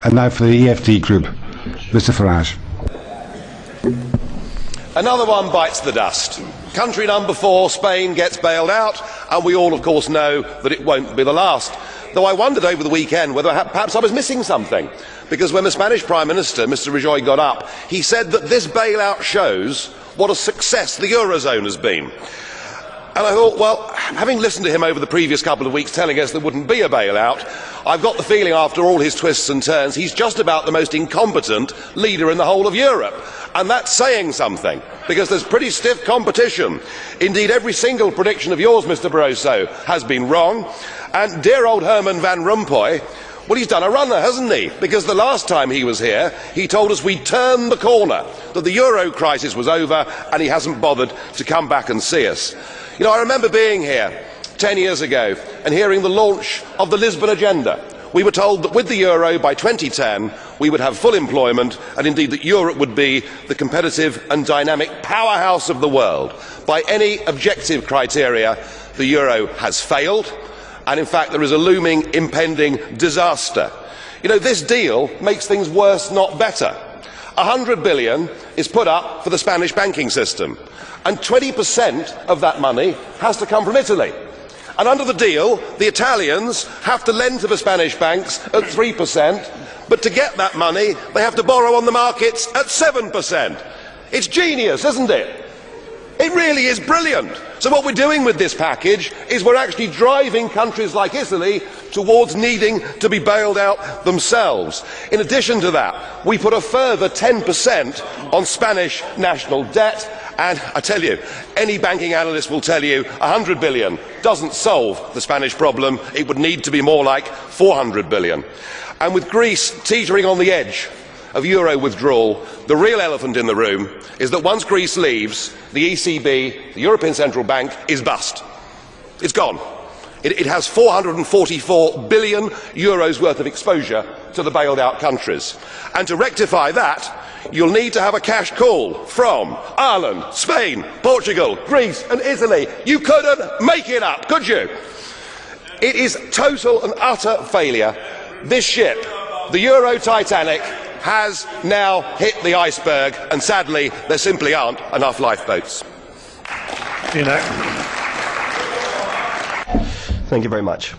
And now for the EFD group, Mr Farage. Another one bites the dust. Country number 4, Spain, gets bailed out, and we all, of course, know that it won't be the last. Though I wondered over the weekend whether perhaps I was missing something, because when the Spanish Prime Minister, Mr Rajoy, got up, he said that this bailout shows what a success the Eurozone has been. And I thought, well, having listened to him over the previous couple of weeks telling us there wouldn't be a bailout, I've got the feeling after all his twists and turns, he's just about the most incompetent leader in the whole of Europe. And that's saying something, because there's pretty stiff competition. Indeed, every single prediction of yours, Mr Barroso, has been wrong. And dear old Herman Van Rompuy, well, he's done a runner, hasn't he? Because the last time he was here, he told us we'd turned the corner, that the euro crisis was over, and he hasn't bothered to come back and see us. You know, I remember being here 10 years ago and hearing the launch of the Lisbon Agenda. We were told that with the euro by 2010 we would have full employment, and indeed that Europe would be the competitive and dynamic powerhouse of the world. By any objective criteria, the euro has failed, and in fact there is a looming impending disaster. You know, this deal makes things worse, not better. 100 billion is put up for the Spanish banking system, and 20% of that money has to come from Italy. And under the deal, the Italians have to lend to the Spanish banks at 3%, but to get that money, they have to borrow on the markets at 7%. It's genius, isn't it? It really is brilliant. So what we're doing with this package is we're actually driving countries like Italy towards needing to be bailed out themselves. In addition to that, we put a further 10% on Spanish national debt. And I tell you, any banking analyst will tell you 100 billion doesn't solve the Spanish problem. It would need to be more like 400 billion. And with Greece teetering on the edge of euro withdrawal, the real elephant in the room is that once Greece leaves, the ECB, the European Central Bank, is bust. It's gone. It has 444 billion euros worth of exposure to the bailed out countries. And to rectify that, you'll need to have a cash call from Ireland, Spain, Portugal, Greece and Italy. You couldn't make it up, could you? It is total and utter failure. This ship, the Euro Titanic, has now hit the iceberg, and sadly there simply aren't enough lifeboats. Thank you very much.